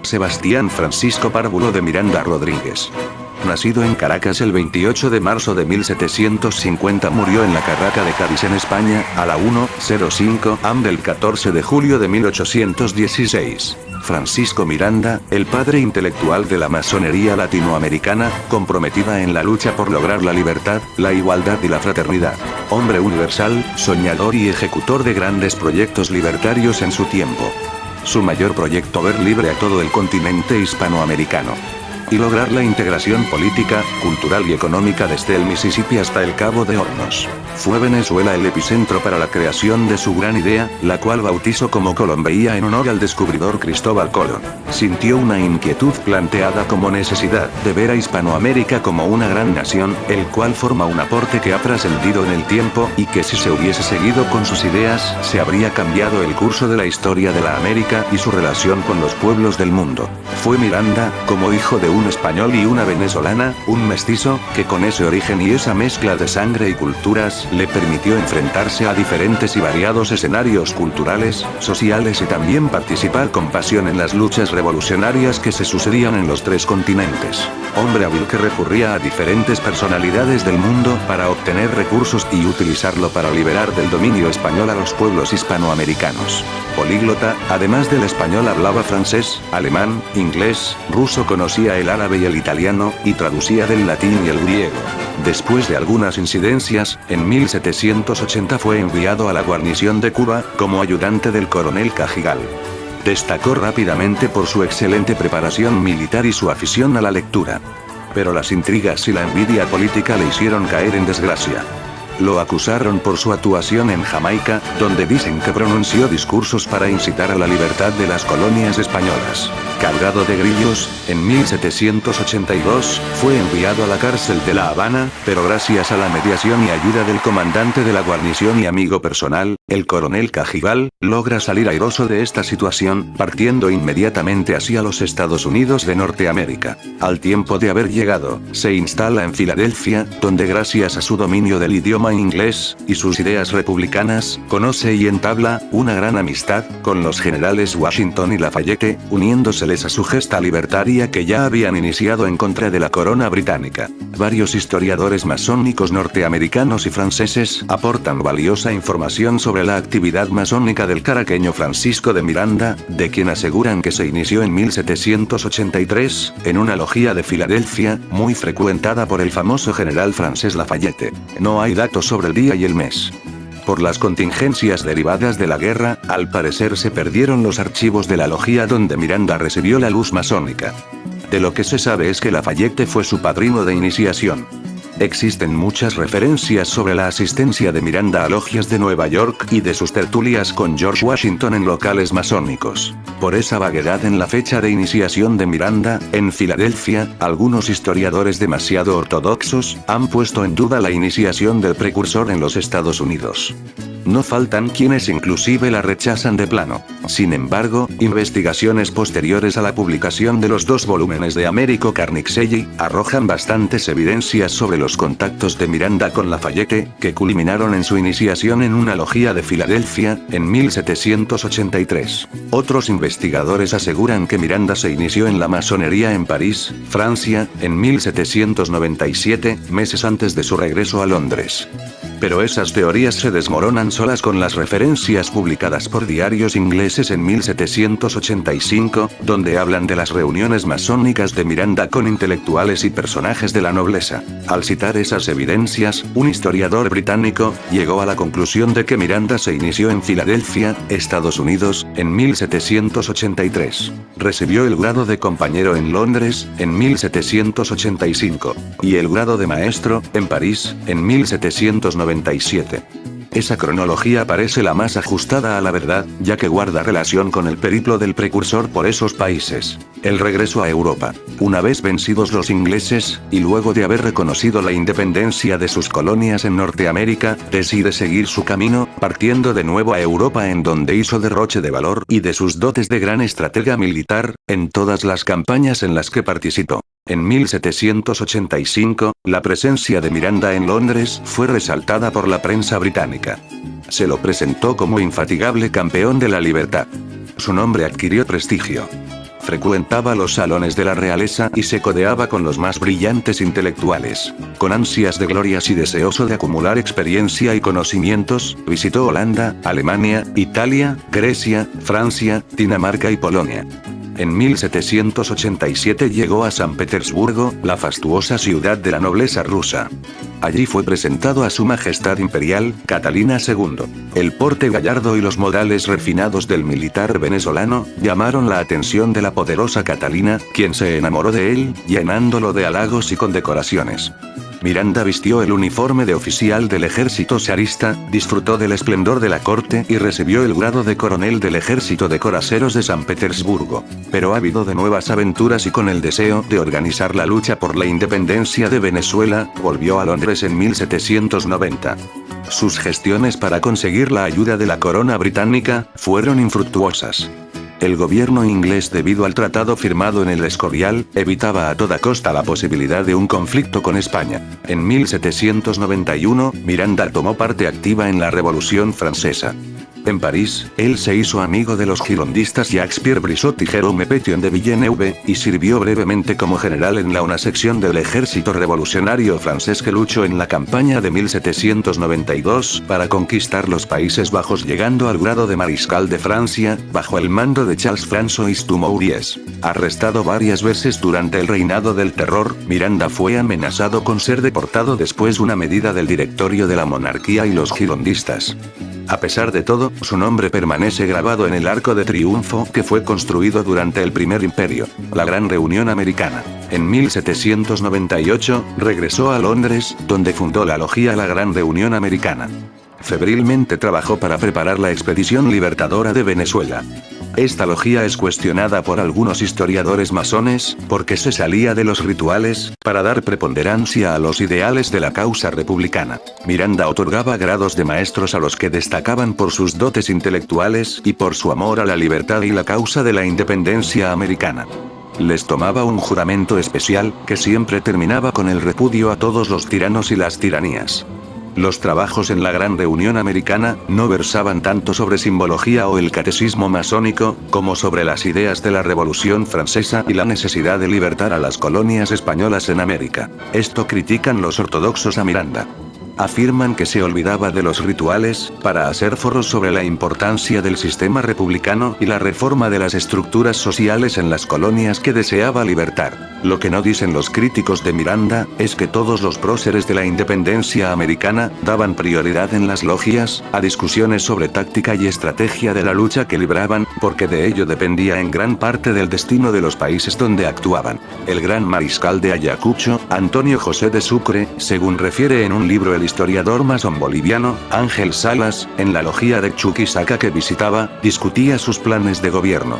Sebastián Francisco Párvulo de Miranda Rodríguez. Nacido en Caracas el 28 de marzo de 1750, murió en la Carraca de Cádiz en España, a la 1:05 am del 14 de julio de 1816. Francisco Miranda, el padre intelectual de la masonería latinoamericana, comprometida en la lucha por lograr la libertad, la igualdad y la fraternidad. Hombre universal, soñador y ejecutor de grandes proyectos libertarios en su tiempo. Su mayor proyecto: ver libre a todo el continente hispanoamericano y lograr la integración política, cultural y económica desde el Mississippi hasta el Cabo de Hornos. Fue Venezuela el epicentro para la creación de su gran idea, la cual bautizó como Colombia en honor al descubridor Cristóbal Colón. Sintió una inquietud planteada como necesidad de ver a Hispanoamérica como una gran nación, el cual forma un aporte que ha trascendido en el tiempo, y que si se hubiese seguido con sus ideas, se habría cambiado el curso de la historia de la América y su relación con los pueblos del mundo. Fue Miranda, como hijo de un español y una venezolana, un mestizo, que con ese origen y esa mezcla de sangre y culturas, le permitió enfrentarse a diferentes y variados escenarios culturales, sociales y también participar con pasión en las luchas revolucionarias que se sucedían en los tres continentes. Hombre hábil que recurría a diferentes personalidades del mundo para obtener recursos y utilizarlo para liberar del dominio español a los pueblos hispanoamericanos. Políglota, además del español hablaba francés, alemán, inglés, ruso, conocía el árabe y el italiano, y traducía del latín y el griego. Después de algunas incidencias, en 1780 fue enviado a la guarnición de Cuba, como ayudante del coronel Cajigal. Destacó rápidamente por su excelente preparación militar y su afición a la lectura. Pero las intrigas y la envidia política le hicieron caer en desgracia. Lo acusaron por su actuación en Jamaica, donde dicen que pronunció discursos para incitar a la libertad de las colonias españolas. Cargado de grillos, en 1782, fue enviado a la cárcel de La Habana, pero gracias a la mediación y ayuda del comandante de la guarnición y amigo personal, el coronel Cajigal, logra salir airoso de esta situación, partiendo inmediatamente hacia los Estados Unidos de Norteamérica. Al tiempo de haber llegado, se instala en Filadelfia, donde gracias a su dominio del idioma inglés, y sus ideas republicanas, conoce y entabla una gran amistad con los generales Washington y Lafayette, uniéndoseles a su gesta libertaria que ya habían iniciado en contra de la corona británica. Varios historiadores masónicos norteamericanos y franceses aportan valiosa información sobre la actividad masónica del caraqueño Francisco de Miranda, de quien aseguran que se inició en 1783, en una logía de Filadelfia, muy frecuentada por el famoso general francés Lafayette. No hay datos sobre el día y el mes. Por las contingencias derivadas de la guerra, al parecer se perdieron los archivos de la logía donde Miranda recibió la luz masónica. De lo que se sabe es que Lafayette fue su padrino de iniciación. Existen muchas referencias sobre la asistencia de Miranda a logias de Nueva York y de sus tertulias con George Washington en locales masónicos. Por esa vaguedad en la fecha de iniciación de Miranda, en Filadelfia, algunos historiadores demasiado ortodoxos han puesto en duda la iniciación del precursor en los Estados Unidos. No faltan quienes inclusive la rechazan de plano. Sin embargo, investigaciones posteriores a la publicación de los 2 volúmenes de Américo Carnicelli arrojan bastantes evidencias sobre los contactos de Miranda con Lafayette, que culminaron en su iniciación en una logía de Filadelfia, en 1783. Otros investigadores aseguran que Miranda se inició en la masonería en París, Francia, en 1797, meses antes de su regreso a Londres. Pero esas teorías se desmoronan solas con las referencias publicadas por diarios ingleses en 1785, donde hablan de las reuniones masónicas de Miranda con intelectuales y personajes de la nobleza. Al citar esas evidencias, un historiador británico llegó a la conclusión de que Miranda se inició en Filadelfia, Estados Unidos, en 1783. Recibió el grado de compañero en Londres, en 1785, y el grado de maestro, en París, en 1797. Esa cronología parece la más ajustada a la verdad, ya que guarda relación con el periplo del precursor por esos países. El regreso a Europa. Una vez vencidos los ingleses, y luego de haber reconocido la independencia de sus colonias en Norteamérica, decide seguir su camino, partiendo de nuevo a Europa, en donde hizo derroche de valor y de sus dotes de gran estratega militar, en todas las campañas en las que participó. En 1785, la presencia de Miranda en Londres fue resaltada por la prensa británica. Se lo presentó como infatigable campeón de la libertad. Su nombre adquirió prestigio. frecuentaba los salones de la realeza y se codeaba con los más brillantes intelectuales. Con ansias de glorias y deseoso de acumular experiencia y conocimientos, visitó Holanda, Alemania, Italia, Grecia, Francia, Dinamarca y Polonia. En 1787 llegó a San Petersburgo, la fastuosa ciudad de la nobleza rusa. Allí fue presentado a Su Majestad Imperial, Catalina II. El porte gallardo y los modales refinados del militar venezolano llamaron la atención de la poderosa Catalina, quien se enamoró de él, llenándolo de halagos y condecoraciones. Miranda vistió el uniforme de oficial del ejército zarista, disfrutó del esplendor de la corte y recibió el grado de coronel del ejército de coraceros de San Petersburgo. Pero ávido de nuevas aventuras y con el deseo de organizar la lucha por la independencia de Venezuela, volvió a Londres en 1790. Sus gestiones para conseguir la ayuda de la corona británica fueron infructuosas. El gobierno inglés, debido al tratado firmado en el Escorial, evitaba a toda costa la posibilidad de un conflicto con España. En 1791, Miranda tomó parte activa en la Revolución Francesa. En París, él se hizo amigo de los girondistas Jacques-Pierre Brissot y Jérôme Pétion de Villeneuve, y sirvió brevemente como general en la una sección del ejército revolucionario francés que luchó en la campaña de 1792 para conquistar los Países Bajos, llegando al grado de mariscal de Francia, bajo el mando de Charles-François Dumouriez. Arrestado varias veces durante el reinado del terror, Miranda fue amenazado con ser deportado después de una medida del directorio de la monarquía y los girondistas. A pesar de todo, su nombre permanece grabado en el Arco de Triunfo que fue construido durante el Primer Imperio, la Gran Reunión Americana. En 1798, regresó a Londres, donde fundó la logia La Gran Reunión Americana. Febrilmente trabajó para preparar la expedición libertadora de Venezuela. Esta logia es cuestionada por algunos historiadores masones, porque se salía de los rituales, para dar preponderancia a los ideales de la causa republicana. Miranda otorgaba grados de maestros a los que destacaban por sus dotes intelectuales y por su amor a la libertad y la causa de la independencia americana. Les tomaba un juramento especial, que siempre terminaba con el repudio a todos los tiranos y las tiranías. Los trabajos en la Gran Reunión Americana no versaban tanto sobre simbología o el catecismo masónico, como sobre las ideas de la Revolución Francesa y la necesidad de libertar a las colonias españolas en América. Esto critican los ortodoxos a Miranda. Afirman que se olvidaba de los rituales, para hacer foros sobre la importancia del sistema republicano y la reforma de las estructuras sociales en las colonias que deseaba libertar. Lo que no dicen los críticos de Miranda, es que todos los próceres de la independencia americana, daban prioridad en las logias, a discusiones sobre táctica y estrategia de la lucha que libraban, porque de ello dependía en gran parte del destino de los países donde actuaban. El gran mariscal de Ayacucho, Antonio José de Sucre, según refiere en un libro el historiador masón boliviano, Ángel Salas, en la logia de Chuquisaca que visitaba, discutía sus planes de gobierno.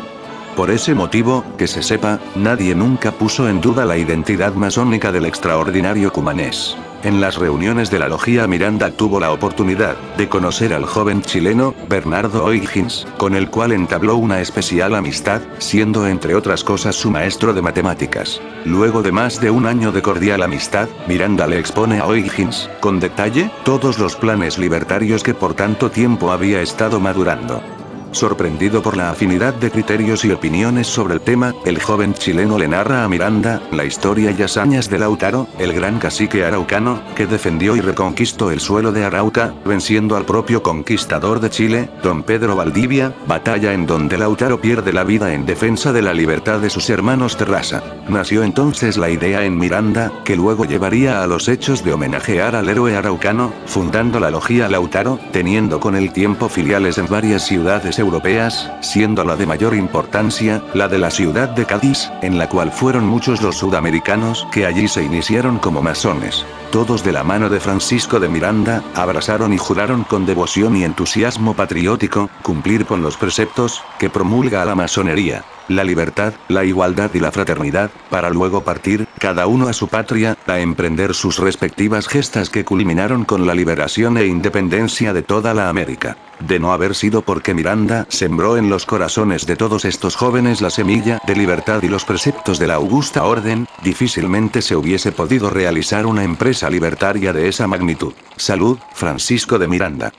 Por ese motivo, que se sepa, nadie nunca puso en duda la identidad masónica del extraordinario cumanés. En las reuniones de la logia Miranda tuvo la oportunidad de conocer al joven chileno, Bernardo O'Higgins, con el cual entabló una especial amistad, siendo entre otras cosas su maestro de matemáticas. Luego de más de un año de cordial amistad, Miranda le expone a O'Higgins, con detalle, todos los planes libertarios que por tanto tiempo había estado madurando. Sorprendido por la afinidad de criterios y opiniones sobre el tema, el joven chileno le narra a Miranda la historia y hazañas de Lautaro, el gran cacique araucano, que defendió y reconquistó el suelo de Arauca, venciendo al propio conquistador de Chile, don Pedro Valdivia, batalla en donde Lautaro pierde la vida en defensa de la libertad de sus hermanos de raza. Nació entonces la idea en Miranda, que luego llevaría a los hechos de homenajear al héroe araucano, fundando la logia Lautaro, teniendo con el tiempo filiales en varias ciudades europeas, siendo la de mayor importancia, la de la ciudad de Cádiz, en la cual fueron muchos los sudamericanos que allí se iniciaron como masones. Todos de la mano de Francisco de Miranda, abrazaron y juraron con devoción y entusiasmo patriótico, cumplir con los preceptos que promulga la masonería: la libertad, la igualdad y la fraternidad, para luego partir, cada uno a su patria, a emprender sus respectivas gestas que culminaron con la liberación e independencia de toda la América. De no haber sido porque Miranda sembró en los corazones de todos estos jóvenes la semilla de libertad y los preceptos de la augusta orden, difícilmente se hubiese podido realizar una empresa libertaria de esa magnitud. Salud, Francisco de Miranda.